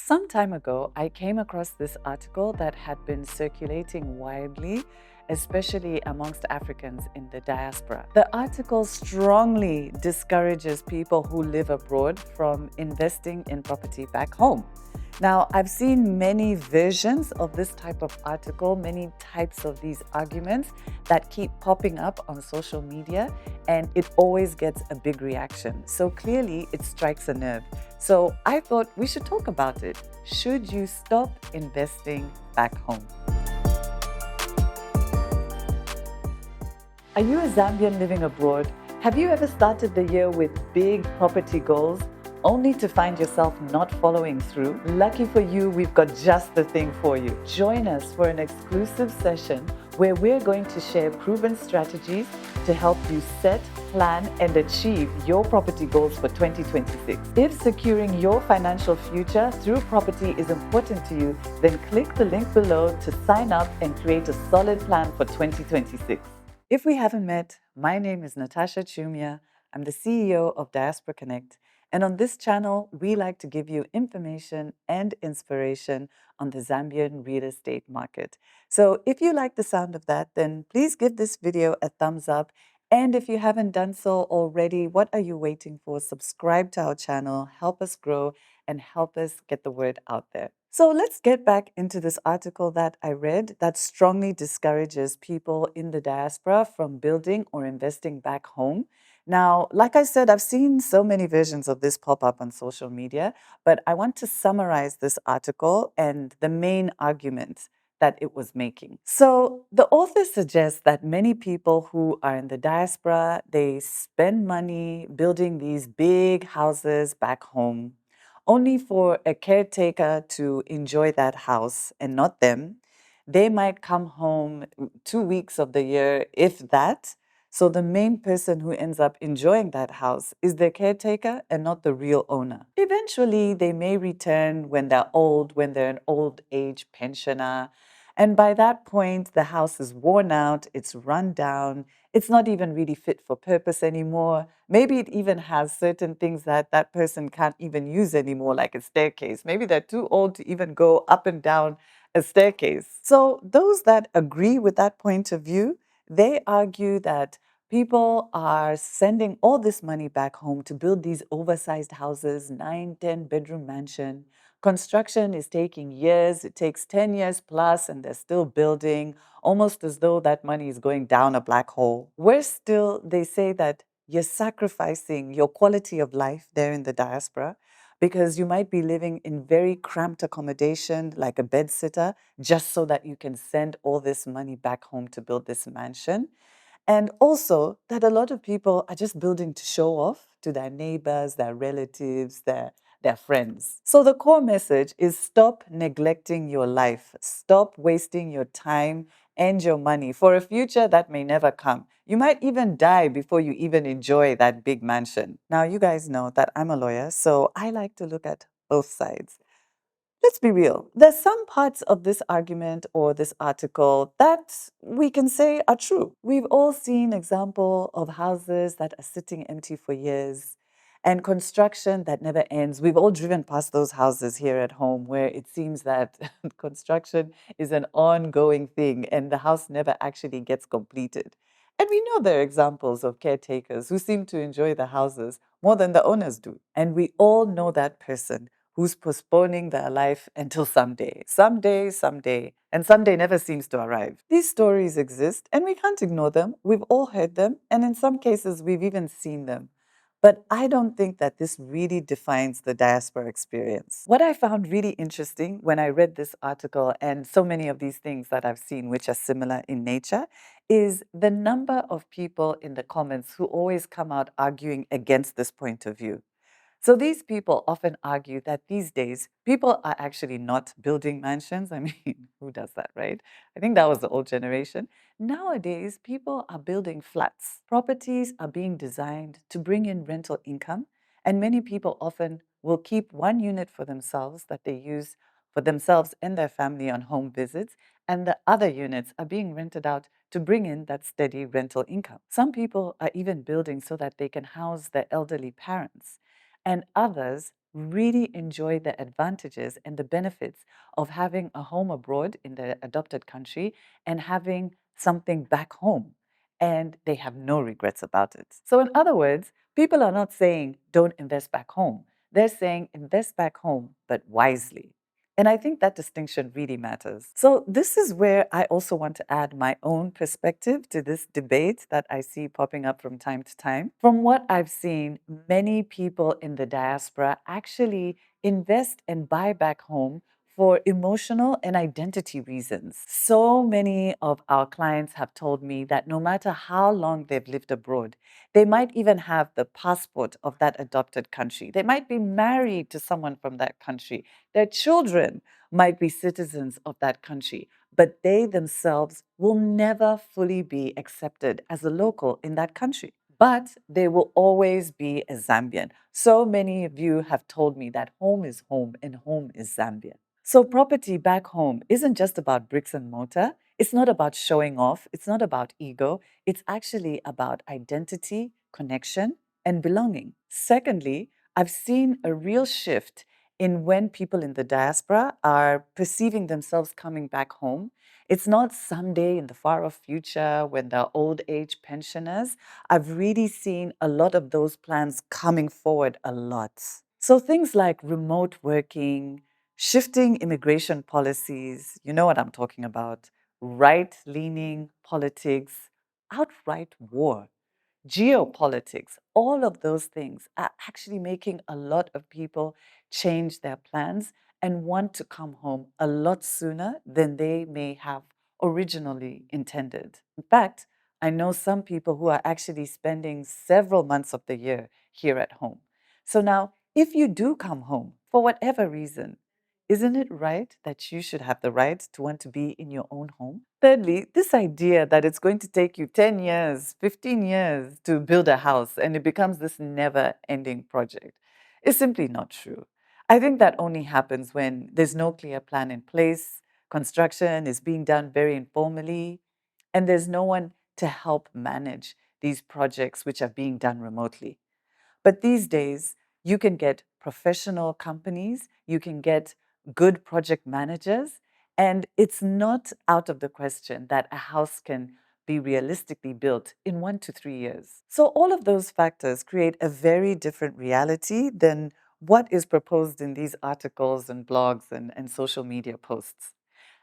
Some time ago, I came across this article that had been circulating widely, especially amongst Africans in the diaspora. The article strongly discourages people who live abroad from investing in property back home. Now, I've seen many versions of this type of article, many types of these arguments that keep popping up on social media, and it always gets a big reaction. So clearly, it strikes a nerve. So I thought we should talk about it. Should you stop investing back home? Are you a Zambian living abroad? Have you ever started the year with big property goals only to find yourself not following through? Lucky for you, we've got just the thing for you. Join us for an exclusive session where we're going to share proven strategies to help you set, plan, and achieve your property goals for 2026. If securing your financial future through property is important to you, then click the link below to sign up and create a solid plan for 2026. If we haven't met, my name is Natasha Chumia. I'm the CEO of Diaspora Connect. And on this channel, we like to give you information and inspiration on the Zambian real estate market. So if you like the sound of that, then please give this video a thumbs up. And if you haven't done so already, what are you waiting for? Subscribe to our channel, help us grow, and help us get the word out there. So let's get back into this article that I read that strongly discourages people in the diaspora from building or investing back home. Now, like I said, I've seen so many versions of this pop up on social media, but I want to summarize this article and the main arguments that it was making. So, the author suggests that many people who are in the diaspora, they spend money building these big houses back home only for a caretaker to enjoy that house and not them. They might come home 2 weeks of the year, if that. So the main person who ends up enjoying that house is the caretaker and not the real owner. Eventually, they may return when they're old, when they're an old age pensioner. And by that point, the house is worn out, it's run down, it's not even really fit for purpose anymore. Maybe it even has certain things that that person can't even use anymore, like a staircase. Maybe they're too old to even go up and down a staircase. So, those that agree with that point of view, they argue that people are sending all this money back home to build these oversized houses, 9, 10 bedroom mansion. Construction is taking years. It takes 10 years plus, and they're still building, almost as though that money is going down a black hole. Worse still, they say that you're sacrificing your quality of life there in the diaspora because you might be living in very cramped accommodation, like a bed sitter, just so that you can send all this money back home to build this mansion. And also that a lot of people are just building to show off to their neighbors, their relatives, their friends. So the core message is stop neglecting your life. Stop wasting your time and your money for a future that may never come. You might even die before you even enjoy that big mansion. Now, you guys know that I'm a lawyer, so I like to look at both sides. Let's be real. There's some parts of this argument or this article that we can say are true. We've all seen example of houses that are sitting empty for years and construction that never ends. We've all driven past those houses here at home where it seems that construction is an ongoing thing and the house never actually gets completed. And we know there are examples of caretakers who seem to enjoy the houses more than the owners do. And we all know that person who's postponing their life until someday, someday, and someday never seems to arrive. These stories exist and we can't ignore them. We've all heard them, and in some cases, we've even seen them. But I don't think that this really defines the diaspora experience. What I found really interesting when I read this article and so many of these things that I've seen, which are similar in nature, is the number of people in the comments who always come out arguing against this point of view. So these people often argue that these days people are actually not building mansions. I mean, who does that, right? I think that was the old generation. Nowadays, people are building flats. Properties are being designed to bring in rental income, and many people often will keep one unit for themselves that they use for themselves and their family on home visits, and the other units are being rented out to bring in that steady rental income. Some people are even building so that they can house their elderly parents and others really enjoy the advantages and the benefits of having a home abroad in the adopted country and having something back home. And they have no regrets about it. So, in other words, people are not saying don't invest back home. They're saying invest back home, but wisely. And I think that distinction really matters. So, this is where I also want to add my own perspective to this debate that I see popping up from time to time. From what I've seen, many people in the diaspora actually invest and buy back home for emotional and identity reasons. So many of our clients have told me that no matter how long they've lived abroad, they might even have the passport of that adopted country. They might be married to someone from that country. Their children might be citizens of that country, but they themselves will never fully be accepted as a local in that country. But they will always be a Zambian. So many of you have told me that home is home and home is Zambia. So, property back home isn't just about bricks and mortar. It's not about showing off. It's not about ego. It's actually about identity, connection, and belonging. Secondly, I've seen a real shift in when people in the diaspora are perceiving themselves coming back home. It's not someday in the far off future when they're old age pensioners. I've really seen a lot of those plans coming forward a lot. So, things like remote working, shifting immigration policies, you know what I'm talking about, right leaning politics, outright war, geopolitics, all of those things are actually making a lot of people change their plans and want to come home a lot sooner than they may have originally intended. In fact, I know some people who are actually spending several months of the year here at home. So now, if you do come home for whatever reason, isn't it right that you should have the right to want to be in your own home? Thirdly, this idea that it's going to take you 10 years, 15 years to build a house and it becomes this never ending project is simply not true. I think that only happens when there's no clear plan in place, construction is being done very informally, and there's no one to help manage these projects which are being done remotely. But these days, you can get professional companies, you can get good project managers, and it's not out of the question that a house can be realistically built in 1 to 3 years. So, all of those factors create a very different reality than what is proposed in these articles and blogs and social media posts.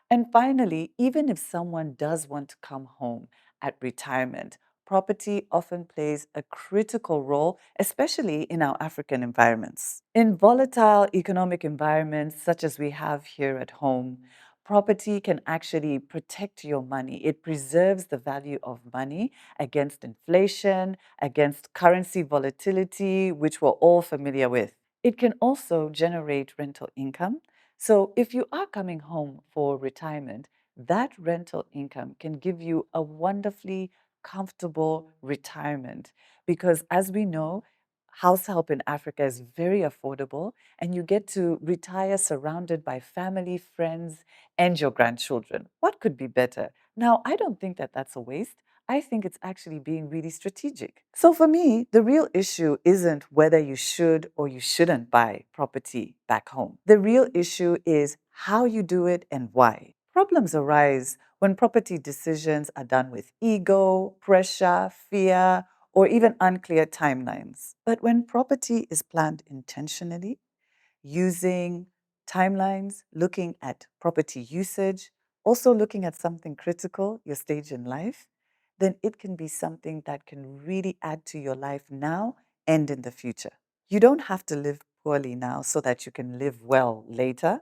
And finally, even if someone does want to come home at retirement, property often plays a critical role, especially in our African environments. In volatile economic environments, such as we have here at home, property can actually protect your money. It preserves the value of money against inflation, against currency volatility, which we're all familiar with. It can also generate rental income. So, if you are coming home for retirement, that rental income can give you a wonderfully comfortable retirement because, as we know, house help in Africa is very affordable and you get to retire surrounded by family, friends, and your grandchildren. What could be better? Now, I don't think that that's a waste. I think it's actually being really strategic. So, for me, the real issue isn't whether you should or you shouldn't buy property back home. The real issue is how you do it and why. Problems arise when property decisions are done with ego, pressure, fear, or even unclear timelines. But when property is planned intentionally, using timelines, looking at property usage, also looking at something critical, your stage in life, then it can be something that can really add to your life now and in the future. You don't have to live poorly now so that you can live well later.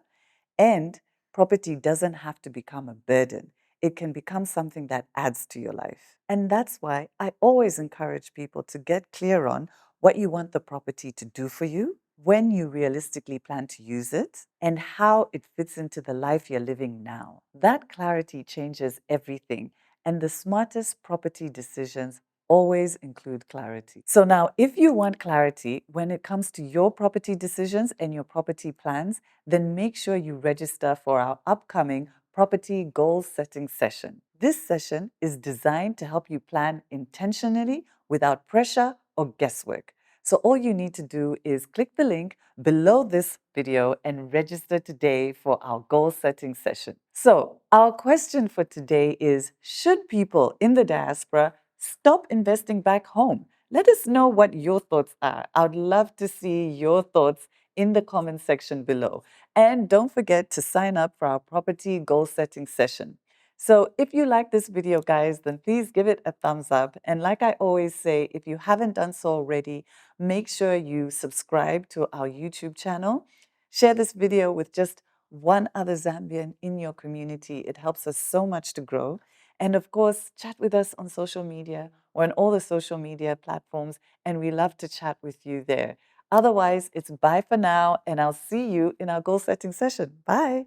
And property doesn't have to become a burden. It can become something that adds to your life. And that's why I always encourage people to get clear on what you want the property to do for you, when you realistically plan to use it, and how it fits into the life you're living now. That clarity changes everything. And the smartest property decisions always include clarity. So now, if you want clarity when it comes to your property decisions and your property plans, then make sure you register for our upcoming property goal setting session. This session is designed to help you plan intentionally without pressure or guesswork. So all you need to do is click the link below this video and register today for our goal setting session. So our question for today is, should people in the diaspora stop investing back home? Let us know what your thoughts are. I'd love to see your thoughts in the comment section below. And don't forget to sign up for our property goal setting session. So if you like this video, guys, then please give it a thumbs up. And like I always say, if you haven't done so already, make sure you subscribe to our YouTube channel. Share this video with just one other Zambian in your community. It helps us so much to grow. And of course, chat with us on social media or on all the social media platforms. And we love to chat with you there. Otherwise, it's bye for now. And I'll see you in our goal setting session. Bye.